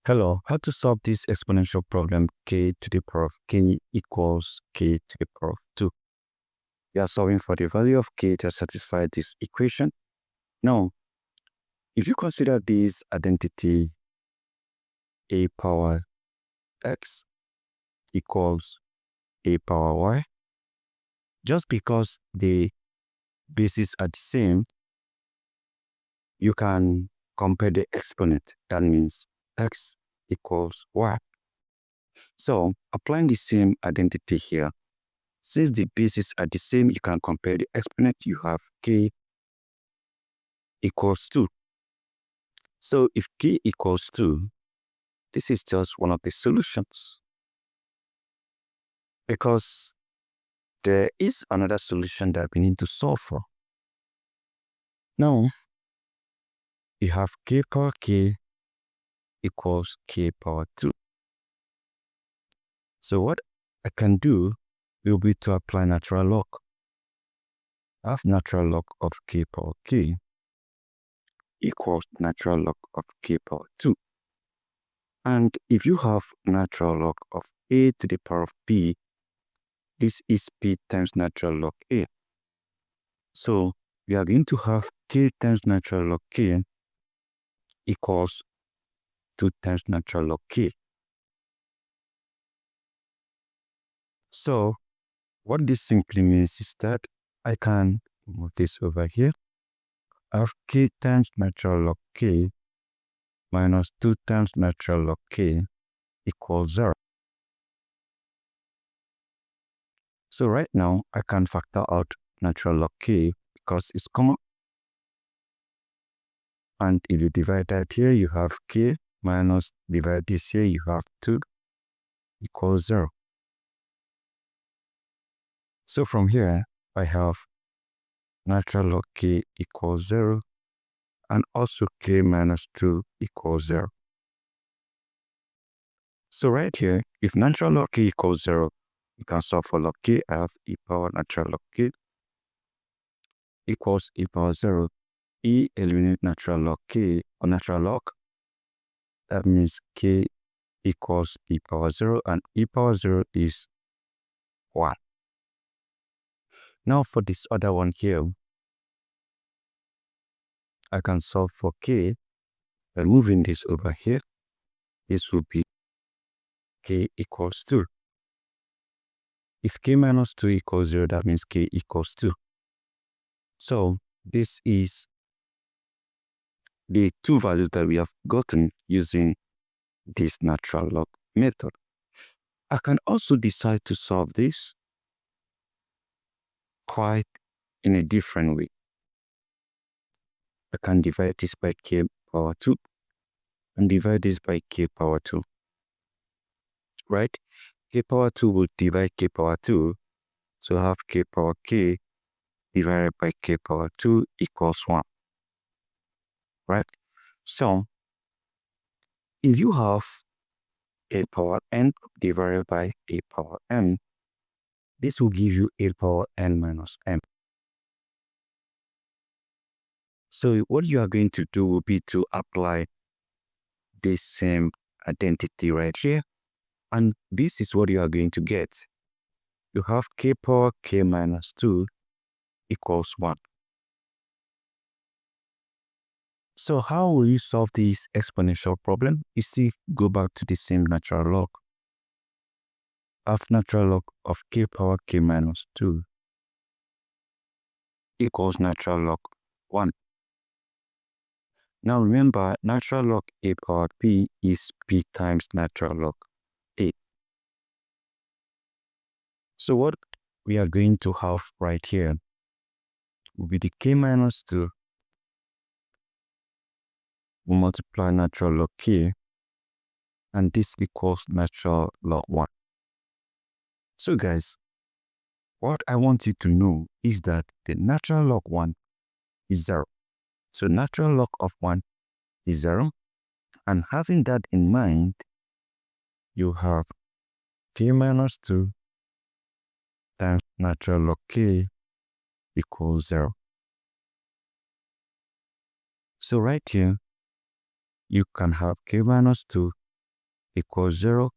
Hello, how to solve this exponential problem k to the power of k equals k to the power of 2. We are solving for the value of k to satisfy this equation. Now, if you consider this identity a power x equals a power y, just because the bases are the same, you can compare the exponent. That means x equals y. So, applying the same identity here, since the bases are the same, you can compare the exponent. You have k equals 2. So if k equals 2, this is just one of the solutions, because there is another solution that we need to solve for. Now, you have k power k equals k power 2. So what I can do will be to apply natural log. I have natural log of k power k equals natural log of k power 2. And if you have natural log of a to the power of b, this is p times natural log a. So we are going to have k times natural log k equals 2 times natural log k. So what this simply means is that I can move this over here. I have k times natural log k minus 2 times natural log k equals 0. So right now I can factor out natural log k because it's common. And if you divide that here, you have k minus divide this here, you have 2 equals 0. So from here, I have natural log k equals 0 and also k minus 2 equals 0. So right here, if natural log k equals 0, you can solve for log k. I have e power natural log k equals e power 0. E eliminate natural log k or natural log. That means k equals e power 0 and e power 0 is 1. Now for this other one here, I can solve for k by moving this over here. This will be k equals 2. If k minus 2 equals 0, that means k equals 2. So this is the two values that we have gotten using this natural log method. I can also decide to solve this quite in a different way. I can divide this by k power 2 and divide this by k power 2. Right? K power 2 will divide k power 2. So I have k power k divided by k power 2 equals 1. Right? So if you have a power n divided by a power m, this will give you a power n minus m. So what you are going to do will be to apply this same identity right here. And this is what you are going to get. You have k power k minus 2 equals 1. So how will you solve this exponential problem? You see, go back to the same natural log. Have natural log of k power k minus 2 equals natural log 1. Now remember, natural log a power p is p times natural log a. So what we are going to have right here will be the k minus 2 will multiply natural log k, and this equals natural log 1. So guys, what I want you to know is that the natural log 1 is 0. So natural log of 1 is 0. And having that in mind, you have k minus 2 times natural log k equals 0. So right here, you can have k minus 2 equals 0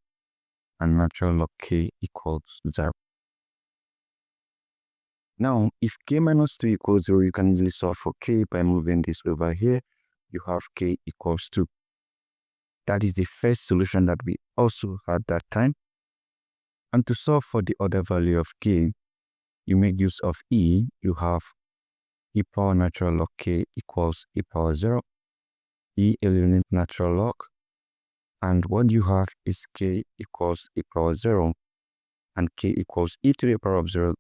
and natural log k equals 0. Now, if k minus 2 equals 0, you can easily solve for k by moving this over here. You have k equals 2. That is the first solution that we also had that time. And to solve for the other value of k, you make use of e. You have e power natural log k equals e power 0. E eliminates natural log. And what you have is k equals e power 0. And k equals e to the power of 0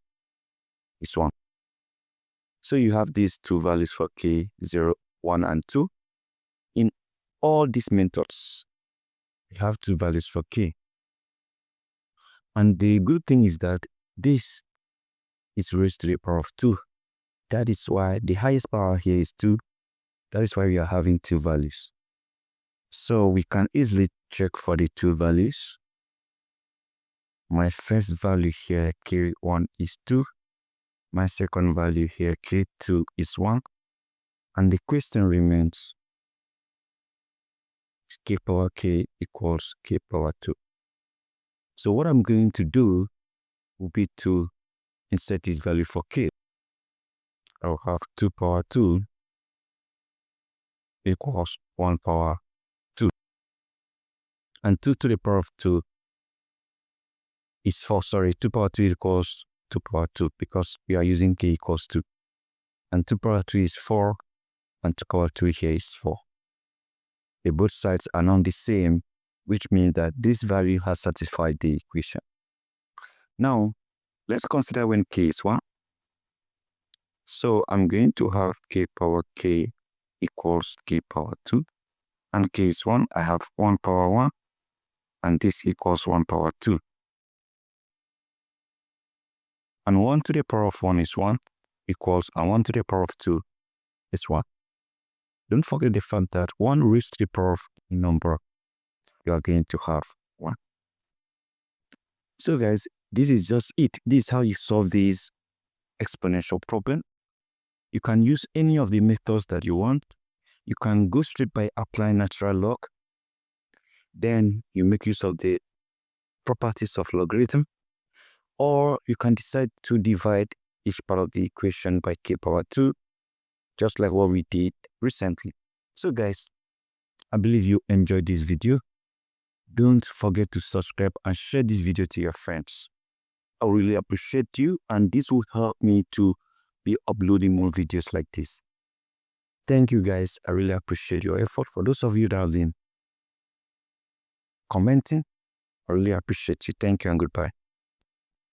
is 1. So you have these two values for k, 0, 1, and 2. In all these methods, you have two values for k. And the good thing is that this is raised to the power of 2. That is why the highest power here is 2. That is why we are having two values. So we can easily check for the two values. My first value here, k1, is 2. My second value here, k2, is 1. And the question remains k power k equals k power 2. So what I'm going to do will be to insert this value for k. I'll have 2 power 2 equals 1 power 2. And 2 to the power of 2 is 4. Sorry, 2 power 2 equals 2 power 2 because we are using k equals 2. And 2 power 2 is 4. And 2 power 2 here is 4. They both sides are not the same, which means that this value has satisfied the equation. Now, let's consider when k is 1. So I'm going to have k power k equals k power 2. And k is 1. I have 1 power 1. And this equals 1 power 2. And 1 to the power of 1 is 1 equals, and 1 to the power of 2 is 1. Don't forget the fact that 1 raised to the power of number, you are going to have 1. So guys, this is just it. This is how you solve this exponential problem. You can use any of the methods that you want. You can go straight by applying natural log. Then you make use of the properties of logarithm. Or you can decide to divide each part of the equation by k power 2, just like what we did recently. So guys, I believe you enjoyed this video. Don't forget to subscribe and share this video to your friends. I really appreciate you, and this will help me to be uploading more videos like this. Thank you guys. I really appreciate your effort. For those of you that have been commenting, I really appreciate you. Thank you and goodbye.